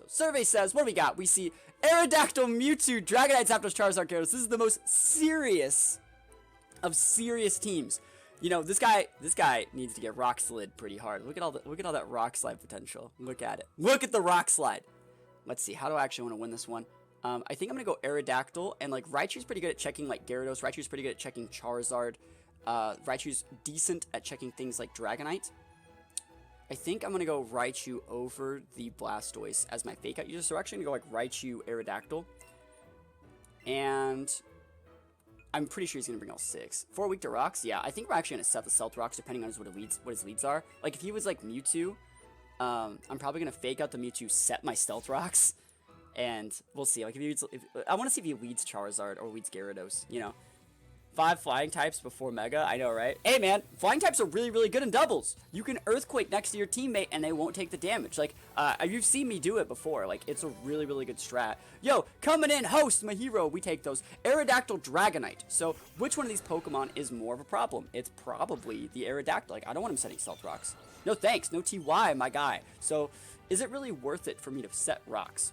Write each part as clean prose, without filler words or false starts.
So survey says, what do we got? We see Aerodactyl, Mewtwo, Dragonite, Zapdos, Charizard, Gyarados. This is the most serious of serious teams. You know, this guy needs to get rock slid pretty hard. Look at all that rock slide potential. Look at it. Look at the rock slide. Let's see. How do I actually want to win this one? I think I'm gonna go Aerodactyl, and like Raichu's pretty good at checking like Gyarados. Raichu's pretty good at checking Charizard. Raichu's decent at checking things like Dragonite. I think I'm gonna go Raichu over the Blastoise as my fake out user. So we're actually gonna go like Raichu, Aerodactyl, and I'm pretty sure he's going to bring all 6. 4 weak to rocks? Yeah, I think we're actually going to set the Stealth Rocks depending on what his leads are. Like, if he was, like, Mewtwo, I'm probably going to fake out the Mewtwo, set my Stealth Rocks, and we'll see. Like, I want to see if he leads Charizard or leads Gyarados, you know. 5 flying types before Mega, I know, right? Hey, man, flying types are really, really good in doubles. You can Earthquake next to your teammate, and they won't take the damage. Like, you've seen me do it before. Like, it's a really, really good strat. Yo, coming in, host, my hero, we take those. Aerodactyl, Dragonite. So, which one of these Pokemon is more of a problem? It's probably the Aerodactyl. Like, I don't want him setting Stealth Rocks. No thanks, no TY, my guy. So, is it really worth it for me to set rocks?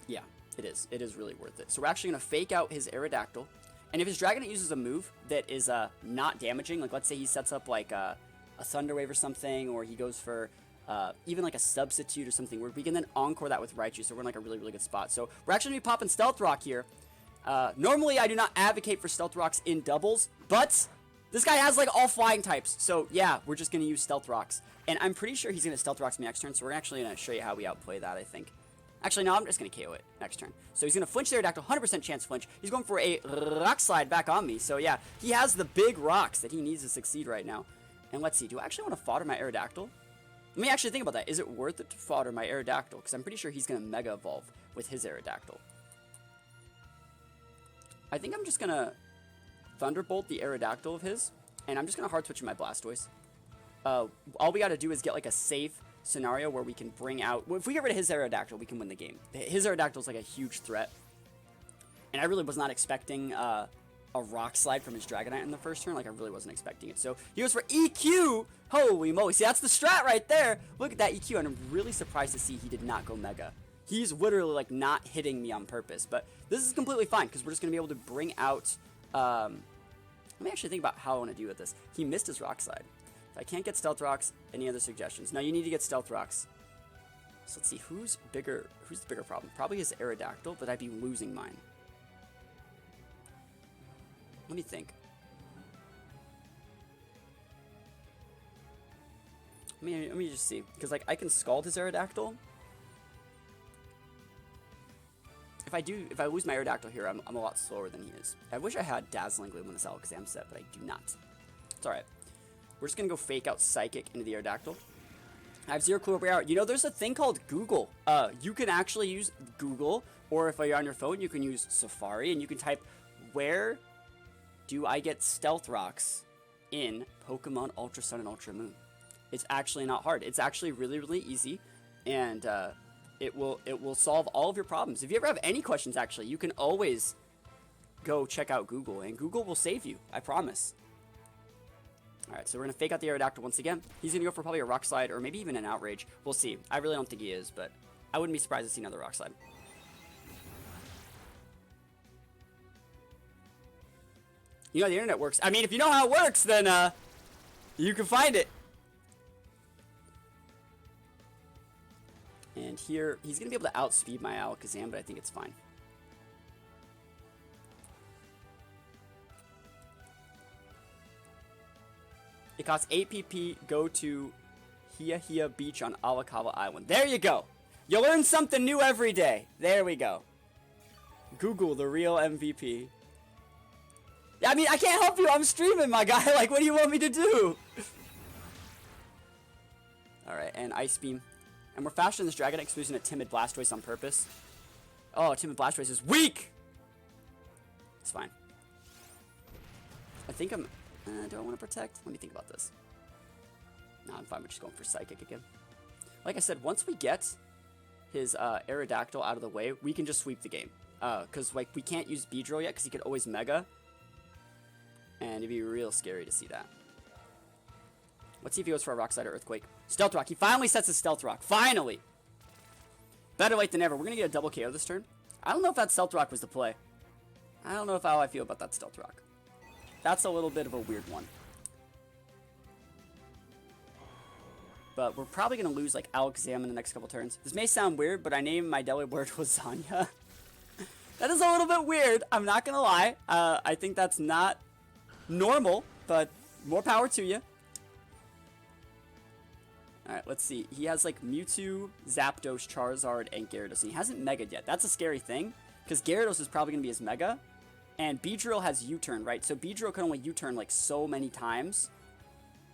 Yeah, it is. It is really worth it. So, we're actually going to fake out his Aerodactyl. And if his Dragonite uses a move that is not damaging, like let's say he sets up like a Thunder Wave or something, or he goes for even like a Substitute or something, where we can then Encore that with Raichu, so we're in like a really, really good spot. So we're actually going to be popping Stealth Rock here. Normally I do not advocate for Stealth Rocks in doubles, but this guy has like all flying types, so yeah, we're just going to use Stealth Rocks. And I'm pretty sure he's going to Stealth Rocks me next turn, so we're actually going to show you how we outplay that, I think. Actually, no, I'm just going to KO it next turn. So he's going to flinch the Aerodactyl, 100% chance flinch. He's going for a Rock Slide back on me. So yeah, he has the big rocks that he needs to succeed right now. And let's see, do I actually want to fodder my Aerodactyl? Let me actually think about that. Is it worth it to fodder my Aerodactyl? Because I'm pretty sure he's going to Mega Evolve with his Aerodactyl. I think I'm just going to Thunderbolt the Aerodactyl of his. And I'm just going to Hard Switch my Blastoise. All we got to do is get like a safe scenario where we can bring out... Well, if we get rid of his Aerodactyl, we can win the game. His Aerodactyl is like a huge threat. And I really was not expecting a Rock Slide from his Dragonite in the first turn. Like, I really wasn't expecting it. So, he goes for EQ! Holy moly. See, that's the strat right there! Look at that EQ, and I'm really surprised to see he did not go Mega. He's literally, like, not hitting me on purpose. But this is completely fine, because we're just going to be able to bring out... let me actually think about how I want to deal with this. He missed his Rock Slide. If I can't get Stealth Rocks, any other suggestions? No, you need to get Stealth Rocks. So let's see, who's the bigger problem? Probably his Aerodactyl, but I'd be losing mine. Let me think. Let me just see, because like I can Scald his Aerodactyl. If I lose my Aerodactyl here, I'm a lot slower than he is. I wish I had Dazzling Gleam on this Alakazam set, but I do not. It's alright. We're just going to go fake out Psychic into the Aerodactyl. I have zero clue where we are. You know, there's a thing called Google. You can actually use Google, or if you're on your phone, you can use Safari, and you can type, where do I get Stealth Rocks in Pokemon Ultra Sun and Ultra Moon? It's actually not hard. It's actually really, really easy, and it will solve all of your problems. If you ever have any questions, actually, you can always go check out Google, and Google will save you. I promise. Alright, so we're going to fake out the Aerodactyl once again. He's going to go for probably a Rock Slide, or maybe even an Outrage. We'll see. I really don't think he is, but I wouldn't be surprised to see another Rock Slide. You know how the internet works. I mean, if you know how it works, then you can find it. And here, he's going to be able to outspeed my Alakazam, but I think it's fine. It costs 8 PP, go to Hia Beach on Alakawa Island. There you go! You learn something new every day. There we go. Google, the real MVP. I mean, I can't help you. I'm streaming, my guy. Like, what do you want me to do? Alright, and Ice Beam. And we're faster than this Dragonite because we're using a Timid Blastoise on purpose. Oh, Timid Blastoise is weak! It's fine. I think I'm... do I want to protect? Let me think about this. No, I'm fine with just going for Psychic again. Like I said, once we get his Aerodactyl out of the way, we can just sweep the game. Because like we can't use Beedrill yet because he could always Mega. And it'd be real scary to see that. Let's see if he goes for a Rock Slide or Earthquake. Stealth Rock. He finally sets his Stealth Rock. Finally! Better late than never. We're going to get a double KO this turn. I don't know if that Stealth Rock was the play. I don't know how I feel about that Stealth Rock. That's a little bit of a weird one. But we're probably going to lose, like, Alakazam in the next couple turns. This may sound weird, but I named my Delibird Lasagna. That is a little bit weird. I'm not going to lie. I think that's not normal, but more power to you. Alright, let's see. He has, like, Mewtwo, Zapdos, Charizard, and Gyarados. And he hasn't Mega'd yet. That's a scary thing, because Gyarados is probably going to be his Mega. And Beedrill has U-turn, right? So Beedrill can only U-turn, like, so many times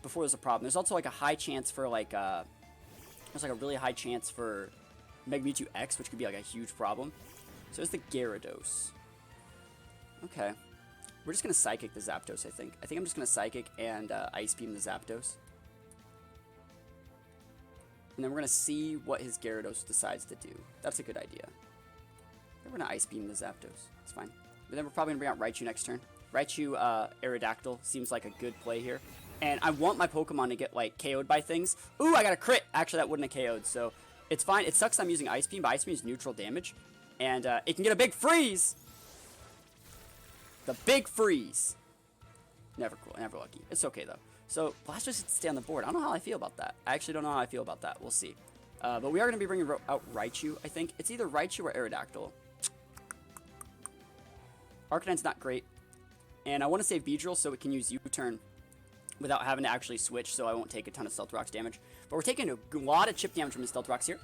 before there's a problem. There's also, like, a high chance for, like, there's, like, a really high chance for Mega Mewtwo X, which could be, like, a huge problem. So there's the Gyarados. Okay. We're just going to Psychic the Zapdos, I think. I think I'm just going to Psychic and Ice Beam the Zapdos. And then we're going to see what his Gyarados decides to do. That's a good idea. We're going to Ice Beam the Zapdos. It's fine. But then we're probably going to bring out Raichu next turn. Raichu, Aerodactyl seems like a good play here. And I want my Pokemon to get, like, KO'd by things. Ooh, I got a crit! Actually, that wouldn't have KO'd, so it's fine. It sucks I'm using Ice Beam, but Ice Beam is neutral damage. And it can get a big freeze! The big freeze! Never cool, never lucky. It's okay, though. So, Blastoise needs to stay on the board. I don't know how I feel about that. I actually don't know how I feel about that. We'll see. But we are going to be bringing out Raichu, I think. It's either Raichu or Aerodactyl. Arcanine's not great. And I want to save Beedrill so it can use U-turn without having to actually switch, so I won't take a ton of Stealth Rocks damage. But we're taking a lot of chip damage from the Stealth Rocks here.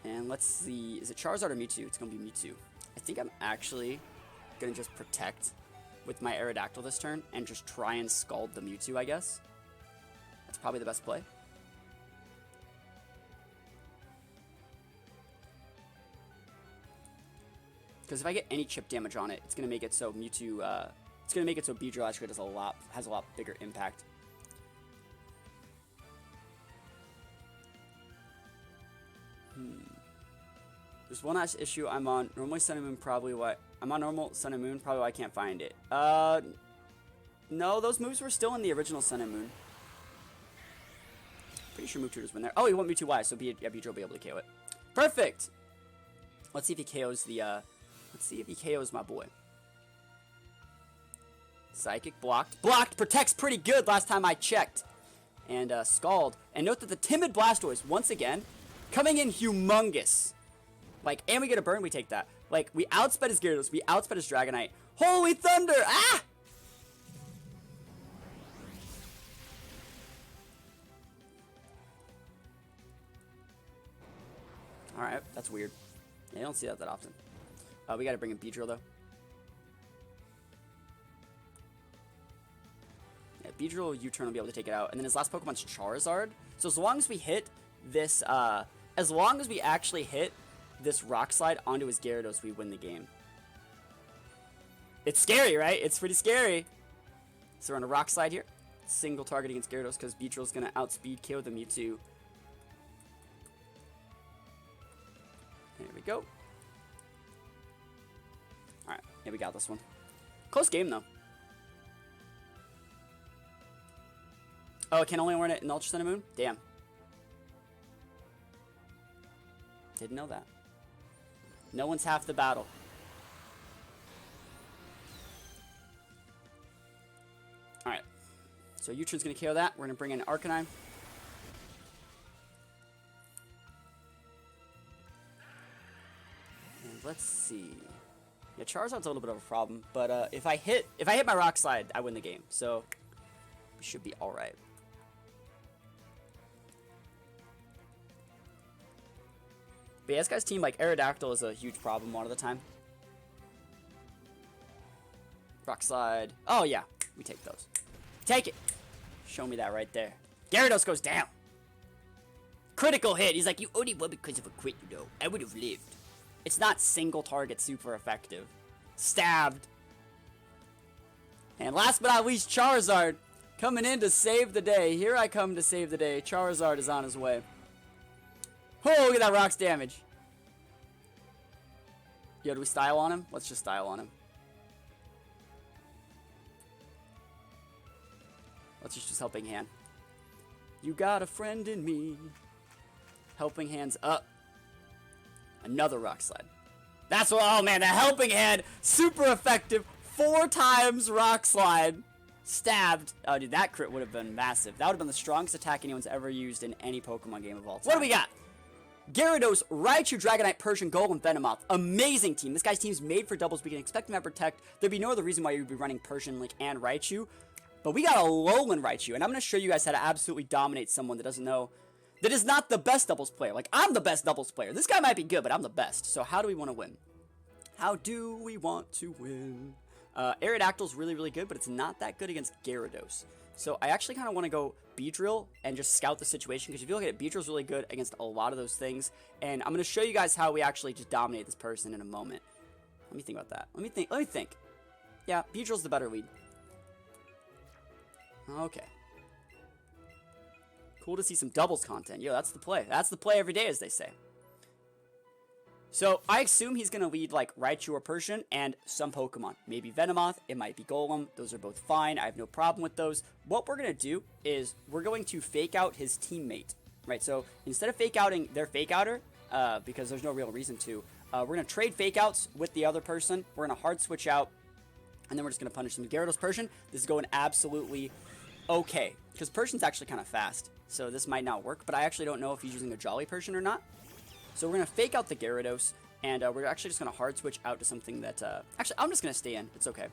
And let's see. Is it Charizard or Mewtwo? It's going to be Mewtwo. I think I'm actually going to just protect with my Aerodactyl this turn and just try and Scald the Mewtwo, I guess. That's probably the best play. Because if I get any chip damage on it, it's going to make it so Mewtwo, it's going to make it so Beedrill actually has a lot bigger impact. There's one last issue. I'm on normally Sun and Moon, probably why I'm on normal Sun and Moon, probably why I can't find it. No, those moves were still in the original Sun and Moon. Pretty sure Mewtwo just went there. Oh, he went Mewtwo Y, so Beedrill will be able to KO it. Perfect. Let's see if he KOs the. Let's see if he KOs my boy. Psychic blocked. Blocked! Protects pretty good last time I checked. And Scald. And note that the timid Blastoise, once again, coming in humongous. Like, and we get a burn, we take that. Like, we outsped his Gyarados, we outsped his Dragonite. Holy thunder! Ah! Alright, that's weird. Yeah, you don't see that often. We gotta bring in Beedrill, though. Yeah, Beedrill U-turn will be able to take it out. And then his last Pokemon's Charizard. So as long as we hit this, as long as we actually hit this Rock Slide onto his Gyarados, we win the game. It's scary, right? It's pretty scary. So we're on a Rock Slide here. Single target against Gyarados because Beedrill's gonna outspeed KO the Mewtwo. There we go. Alright, yeah, we got this one. Close game, though. Oh, it can only learn it in Ultra Sun and Moon? Damn. Didn't know that. No one's half the battle. Alright. So U-turn's going to KO that. We're going to bring in Arcanine. And let's see. Yeah, Charizard's a little bit of a problem, but if I hit my Rock Slide, I win the game. So we should be all right. But yeah, this guy's team, like, Aerodactyl is a huge problem a lot of the time. Rock Slide. Oh, yeah. We take those. Take it. Show me that right there. Gyarados goes down. Critical hit. He's like, you only won because of a crit, you know. I would have lived. It's not single target super effective. Stabbed. And last but not least, Charizard. Coming in to save the day. Here I come to save the day. Charizard is on his way. Oh, look at that Rock's damage. Yo, do we style on him? Let's just style on him. Let's just use Helping Hand. You got a friend in me. Helping Hand's up. Another Rock Slide. That's what, oh man, the Helping Hand, super effective. 4 times Rock Slide. Stabbed. Oh, dude, that crit would have been massive. That would have been the strongest attack anyone's ever used in any Pokemon game of all time. What do we got? Gyarados, Raichu, Dragonite, Persian, Golem, Venomoth. Amazing team. This guy's team's made for doubles. We can expect him to have Protect. There'd be no other reason why you'd be running Persian, Link, and Raichu. But we got a Alolan Raichu, and I'm going to show you guys how to absolutely dominate someone that doesn't know, that is not the best doubles player. Like, I'm the best doubles player. This guy might be good, but I'm the best. So how do we want to win? How do we want to win? Aerodactyl's really, really good, but it's not that good against Gyarados. So I actually kind of want to go Beedrill and just scout the situation, because if you look at it, Beedrill's really good against a lot of those things, and I'm going to show you guys how we actually just dominate this person in a moment. Let me think about that. Let me think. Yeah, Beedrill's the better lead. Okay. Cool to see some doubles content. Yo, that's the play. That's the play every day, as they say. So, I assume he's going to lead, like, Raichu or Persian, and some Pokemon. Maybe Venomoth, it might be Golem, those are both fine, I have no problem with those. What we're going to do is, we're going to fake out his teammate, right? So, instead of fake outing their fake outer, because there's no real reason to, we're going to trade fake outs with the other person, we're going to hard switch out, and then we're just going to punish them. Gyarados Persian, this is going absolutely okay, because Persian's actually kind of fast, so this might not work, but I actually don't know if he's using a Jolly Persian or not. So we're going to fake out the Gyarados, and we're actually just going to hard switch out to something that, actually, I'm just going to stay in. It's okay.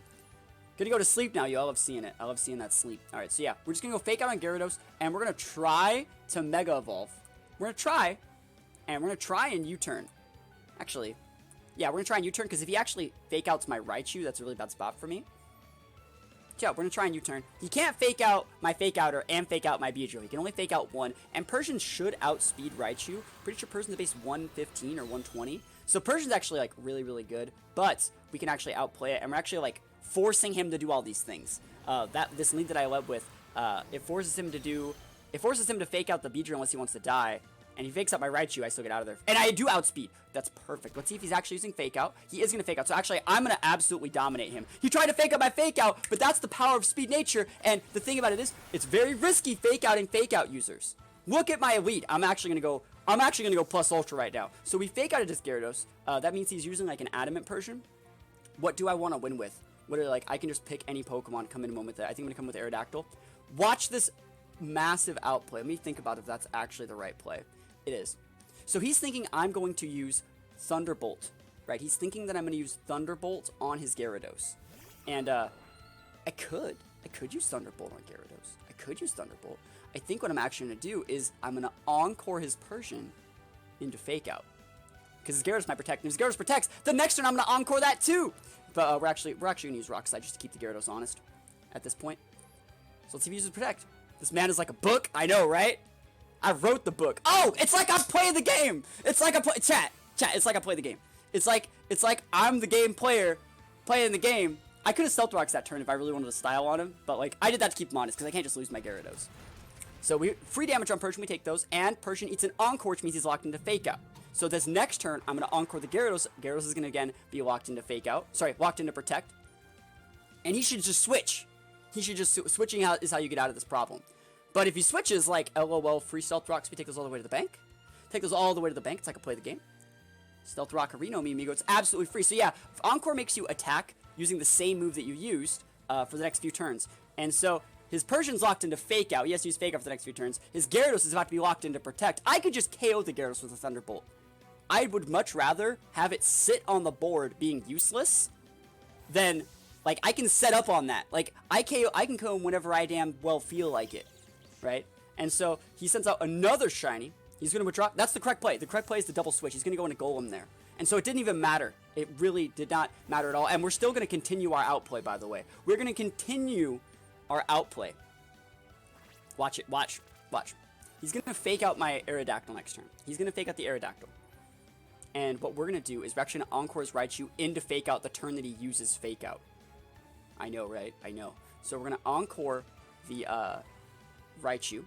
Gonna go to sleep now, yo. I love seeing it. I love seeing that sleep. All right, so yeah, we're just going to go fake out on Gyarados, and we're going to try to Mega Evolve. We're going to try, and we're going to try and U-turn. Actually, yeah, we're going to try and U-turn, because if he actually fake outs my Raichu, that's a really bad spot for me. So yeah, we're going to try and U-turn. He can't fake out my fake outer and fake out my Beedrill. He can only fake out one. And Persian should outspeed Raichu. Pretty sure Persian's the base 115 or 120. So Persian's actually, like, really, really good. But we can actually outplay it. And we're actually, like, forcing him to do all these things. This lead that I led with, it forces him to fake out the Beedrill unless he wants to die. And he fakes out my Raichu, I still get out of there. And I do outspeed. That's perfect. Let's see if he's actually using fake out. He is going to fake out. So actually, I'm going to absolutely dominate him. He tried to fake out my fake out, but that's the power of speed nature. And the thing about it is, it's very risky fake out users. Look at my elite. I'm actually going to go plus ultra right now. So we fake out a Gyarados. That means he's using like an adamant Persian. What do I want to win with? Literally, like, I can just pick any Pokemon, come in one with it. I think I'm going to come with Aerodactyl. Watch this massive outplay. Let me think about if that's actually the right play. It is. So he's thinking I'm going to use Thunderbolt, right? He's thinking that I'm going to use Thunderbolt on his Gyarados. And I could use Thunderbolt on Gyarados. I could use Thunderbolt. I think what I'm actually going to do is I'm going to Encore his Persian into Fake Out. Because his Gyarados might protect. And if his Gyarados protects, the next turn I'm going to Encore that too. But we're actually going to use Rock Slide just to keep the Gyarados honest at this point. So let's see if he uses Protect. This man is like a book. I know, right? I wrote the book. Oh, it's like I'm playing the game. It's like I play chat. It's like I play the game. It's like I'm the game player playing the game. I could have Stealth Rocks that turn if I really wanted to style on him, but like I did that to keep him honest because I can't just lose my Gyarados. So we free damage on Persian. We take those, and Persian eats an Encore, which means he's locked into Fake Out. So this next turn, I'm gonna Encore the Gyarados. Gyarados is gonna again be locked into Fake Out. Sorry, locked into Protect. And he should just switch. He should just switching out is how you get out of this problem. But if he switches, like, LOL, free Stealth Rocks, we take those all the way to the bank. Take those all the way to the bank. It's like I play the game. Stealth Rock Areno, mi amigo. It's absolutely free. So yeah, Encore makes you attack using the same move that you used for the next few turns. And so his Persian's locked into Fake Out. He has to use Fake Out for the next few turns. His Gyarados is about to be locked into Protect. I could just KO the Gyarados with a Thunderbolt. I would much rather have it sit on the board being useless than, like, I can set up on that. Like, I can KO him whenever I damn well feel like it. Right? And so he sends out another shiny. He's going to withdraw. That's the correct play. The correct play is the double switch. He's going to go into Golem there. And so it didn't even matter. It really did not matter at all. And we're still going to continue our outplay, by the way. We're going to continue our outplay. Watch it. Watch. Watch. He's going to fake out my Aerodactyl next turn. He's going to fake out the Aerodactyl. And what we're going to do is we're actually going to Encore his Raichu into Fake Out the turn that he uses Fake Out. I know, right? I know. So we're going to Encore the Raichu,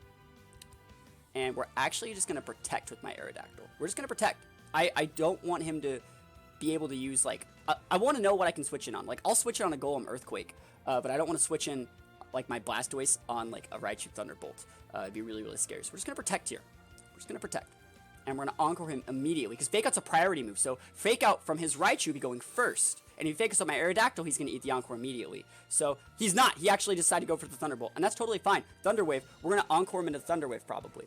and we're actually just going to Protect with my Aerodactyl. We're just going to Protect. I don't want him to be able to use, like, I want to know what I can switch in on. Like, I'll switch it on a Golem Earthquake, but I don't want to switch in, like, my Blastoise on, like, a Raichu Thunderbolt. It'd be really, really scary. So we're just going to Protect here. We're just going to Protect. and we're going to Encore him immediately, because Fake Out's a priority move. So Fake Out from his Raichu will be going first, and if he Fake Outs on my Aerodactyl, he's going to eat the Encore immediately. So he's not. He actually decided to go for the Thunderbolt, and that's totally fine. Thunder Wave, we're going to Encore him into Thunder Wave probably,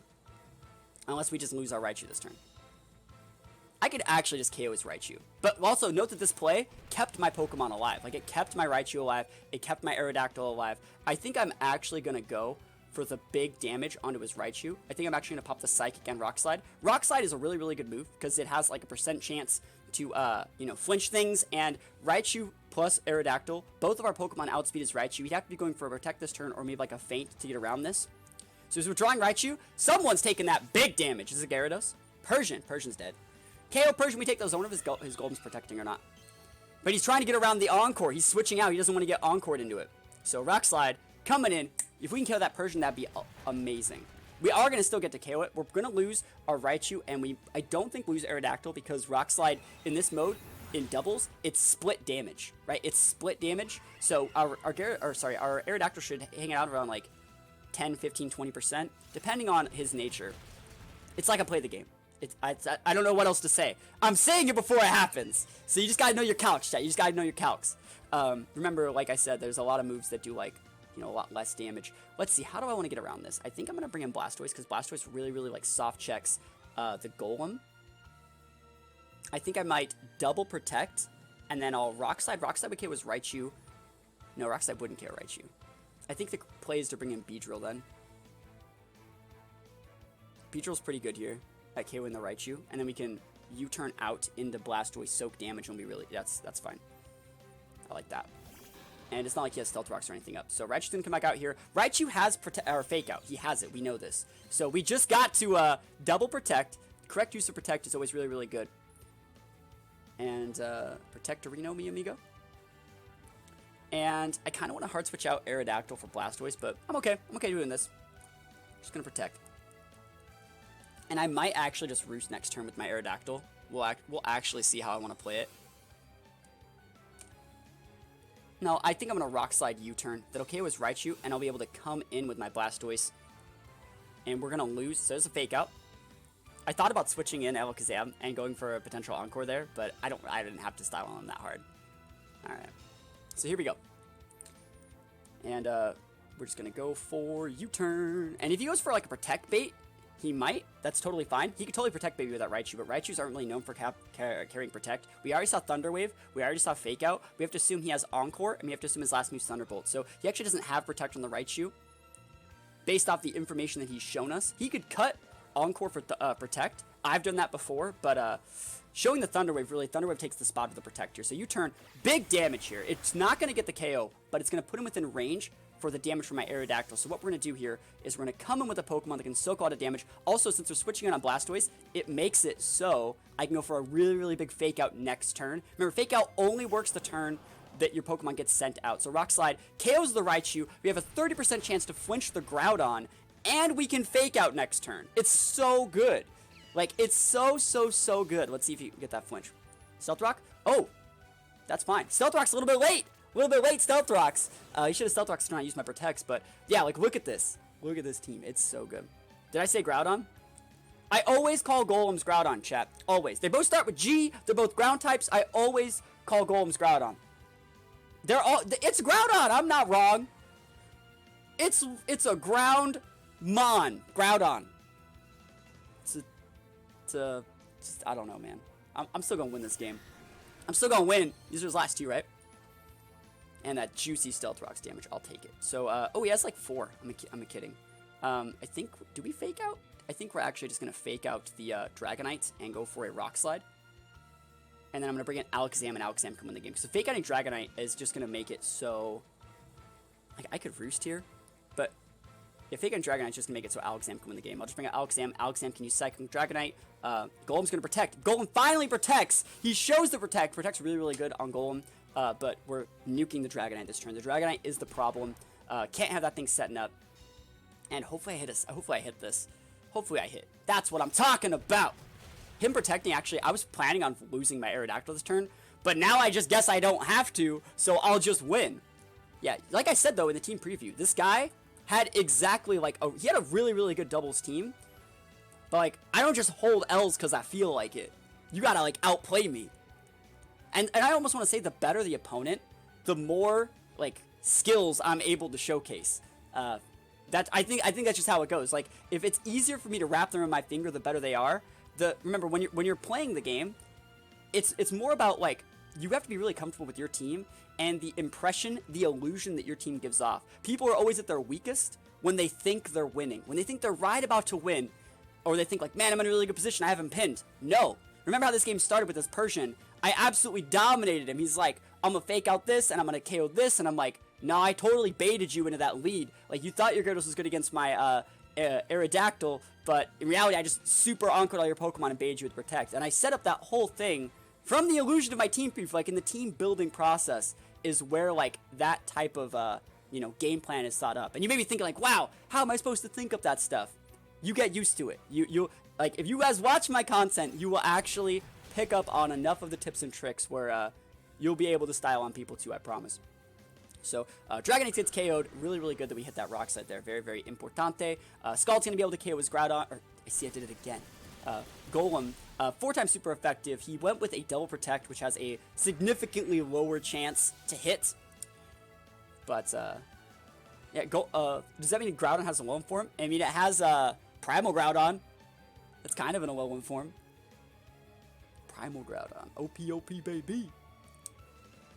unless we just lose our Raichu this turn. I could actually just KO his Raichu. But also, note that this play kept my Pokemon alive. Like, it kept my Raichu alive. It kept my Aerodactyl alive. I think I'm actually going to go for the big damage onto his Raichu. I think I'm actually going to pop the Psychic and Rock Slide. Rock Slide is a really, really good move because it has, like, a % chance to, you know, flinch things. And Raichu plus Aerodactyl, both of our Pokemon outspeed his Raichu. He'd have to be going for a Protect this turn or maybe, like, a Feint to get around this. So as we're drawing Raichu, someone's taking that big damage. Is it Gyarados? Persian's dead. KO Persian, we take those. I wonder if his Golden's protecting or not. But he's trying to get around the Encore. He's switching out. He doesn't want to get Encored into it. So Rock Slide coming in. If we can KO that Persian, that'd be amazing. We are going to still get to KO it. We're going to lose our Raichu, and I don't think we lose Aerodactyl because Rock Slide in this mode, in doubles, it's split damage, right? It's split damage. So our Aerodactyl should hang out around like 10, 15, 20%, depending on his nature. It's like I play the game. I don't know what else to say. I'm saying it before it happens. So you just gotta know your calcs, chat. You just gotta know your calcs. Remember, like I said, there's a lot of moves that do, like, you know, a lot less damage. Let's see, how do I want to get around this? I think I'm gonna bring in Blastoise, because Blastoise really, really, like, soft checks the Golem. I think I might double Protect, and then I'll Rock Slide. Rock Slide would KO his Raichu. No, Rock Slide wouldn't KO Raichu. I think the play is to bring in Beedrill, then. Beedrill's pretty good here at KOing the Raichu, and then we can U-turn out into Blastoise, soak damage, and we really, that's fine. I like that. And it's not like he has Stealth Rocks or anything up. So Raichu's gonna come back out here. Raichu has Fake Out. He has it. We know this. So we just got to double Protect. Correct use of Protect is always really, really good. And Protectorino, mi amigo. And I kind of want to hard switch out Aerodactyl for Blastoise, but I'm okay. I'm okay doing this. Just gonna Protect. And I might actually just Roost next turn with my Aerodactyl. We'll actually see how I want to play it. No, I think I'm going to Rock Slide U-turn. That'll KO his Raichu, and I'll be able to come in with my Blastoise. And we're going to lose. So there's a Fake Out. I thought about switching in Alakazam and going for a potential Encore there, but I didn't have to style on him that hard. Alright. So here we go. And we're just going to go for U-turn. And if he goes for like a Protect bait, he might. That's totally fine. He could totally Protect Baby with that Raichu, but Raichus aren't really known for carrying Protect. We already saw Thunder Wave. We already saw Fake Out. We have to assume he has Encore, and we have to assume his last move's Thunderbolt. So he actually doesn't have Protect on the Raichu. Based off the information that he's shown us, he could cut Encore for Protect. I've done that before, but showing the Thunder Wave, really, Thunder Wave takes the spot of the Protect here. So you turn big damage here. It's not going to get the KO, but it's going to put him within range for the damage from my Aerodactyl. So what we're going to do here is we're going to come in with a Pokemon that can soak a lot of damage. Also, since we're switching in on Blastoise, it makes it so I can go for a really, really big Fake Out next turn. Remember, Fake Out only works the turn that your Pokemon gets sent out. So Rock Slide KOs the Raichu. We have a 30% chance to flinch the Groudon, and we can Fake Out next turn. It's so good. Like, it's so, so, so good. Let's see if you can get that flinch. Stealth Rock? Oh, that's fine. Stealth Rock's a little bit late. A little bit late, Stealth Rocks. You should have Stealth Rocks to not use my Protects, but yeah, like, look at this. Look at this team. It's so good. Did I say Groudon? I always call Golems Groudon, chat. Always. They both start with G. They're both ground types. I always call Golems Groudon. It's Groudon. I'm not wrong. It's a Groundmon. Groudon. I don't know, man. I'm still gonna win this game. I'm still gonna win. These are his last two, right? And that juicy Stealth Rocks damage, I'll take it. So, oh, he has like 4. I'm kidding. I think, do we Fake Out? I think we're actually just going to Fake Out the Dragonite and go for a Rock Slide. And then I'm going to bring in Alakazam, and Alakazam come in the game. So Fake Outing Dragonite is just going to make it so, like, I could Roost here, but if Fake Outing Dragonite is just going to make it so Alakazam come in the game. I'll just bring out Alakazam. Alakazam can use Cycling Dragonite. Golem's going to Protect. Golem finally protects. He shows the Protect. Protect's really, really good on Golem. But we're nuking the Dragonite this turn. The Dragonite is the problem. Can't have that thing setting up. And hopefully I hit this. Hopefully I hit this. Hopefully I hit. That's what I'm talking about. Him protecting, actually, I was planning on losing my Aerodactyl this turn. But now I just guess I don't have to. So I'll just win. Yeah, like I said, though, in the team preview, this guy had exactly like, he had a really, really good doubles team. But, like, I don't just hold L's because I feel like it. You gotta, like, outplay me. And I almost want to say the better the opponent, the more, like, skills I'm able to showcase. I think that's just how it goes. Like, if it's easier for me to wrap them in my finger, the better they are. Remember, when you're playing the game, it's more about, like, you have to be really comfortable with your team and the impression, the illusion that your team gives off. People are always at their weakest when they think they're winning. When they think they're right about to win, or they think, like, man, I'm in a really good position, I have him pinned. No. Remember how this game started with this Persian? I absolutely dominated him. He's like, I'm gonna fake out this, and I'm gonna KO this, and I'm like, no, I totally baited you into that lead. Like, you thought your Gyarados was good against my Aerodactyl, but in reality, I just super encored all your Pokemon and baited you with Protect. And I set up that whole thing from the illusion of my team proof. Like, in the team building process is where, like, that type of, game plan is thought up. And you may be thinking, like, wow, how am I supposed to think up that stuff? You get used to it. Like, if you guys watch my content, you will actually pick up on enough of the tips and tricks where you'll be able to style on people too, I promise. So, Dragonite gets KO'd. Really, really good that we hit that Rock Slide there. Very, very importante. Scald's going to be able to KO his Groudon. Or, I see I did it again. Golem, 4 times super effective. He went with a Double Protect, which has a significantly lower chance to hit. But, yeah, does that mean Groudon has a low form? I mean, it has Primal Groudon. That's kind of in a low form. Primal Groudon. OP, baby.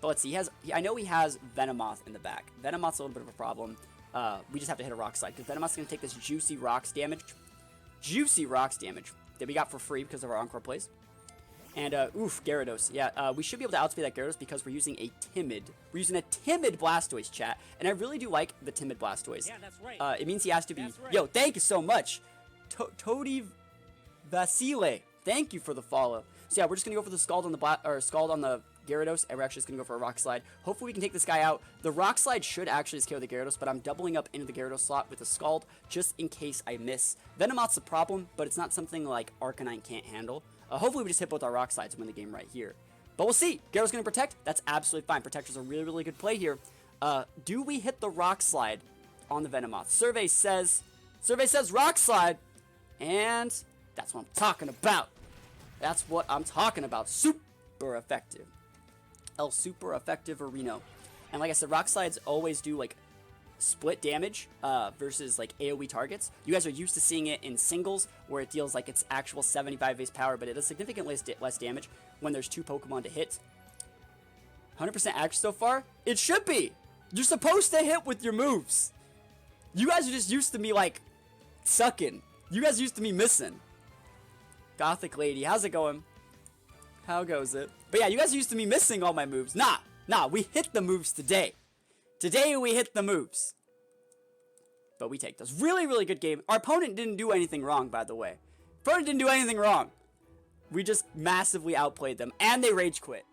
But let's see. I know he has Venomoth in the back. Venomoth's a little bit of a problem. We just have to hit a Rock Slide, because Venomoth's going to take this Juicy Rocks damage. Juicy Rocks damage that we got for free because of our Encore plays. And, Gyarados. Yeah, we should be able to outspeed that Gyarados because we're using a timid Blastoise, chat. And I really do like the timid Blastoise. Yeah, that's right. It means he has to be... Right. Yo, thank you so much. Todi Vasile. Thank you for the follow. So, yeah, we're just going to go for the Scald on the Gyarados, and we're actually just going to go for a Rock Slide. Hopefully we can take this guy out. The Rock Slide should actually just KO the Gyarados, but I'm doubling up into the Gyarados slot with the Scald just in case I miss. Venomoth's a problem, but it's not something like Arcanine can't handle. Hopefully we just hit both our Rock Slides and win the game right here. But we'll see. Gyarados going to Protect. That's absolutely fine. Protector's a really, really good play here. Do we hit the Rock Slide on the Venomoth? Survey says Rock Slide, and that's what I'm talking about. That's what I'm talking about. Super effective. El Super Effective Reno. And like I said, Rock Slides always do, like, split damage versus, like, AoE targets. You guys are used to seeing it in singles, where it deals, like, its actual 75 base power, but it does significantly less damage when there's 2 Pokemon to hit. 100% accurate so far? It should be! You're supposed to hit with your moves! You guys are just used to me, like, sucking. You guys are used to me missing. Gothic Lady, how's it going? How goes it? But yeah, you guys are used to me missing all my moves. Nah, we hit the moves today. Today we hit the moves. But we take this. Really, really good game. Our opponent didn't do anything wrong, by the way. Opponent didn't do anything wrong. We just massively outplayed them, and they rage quit.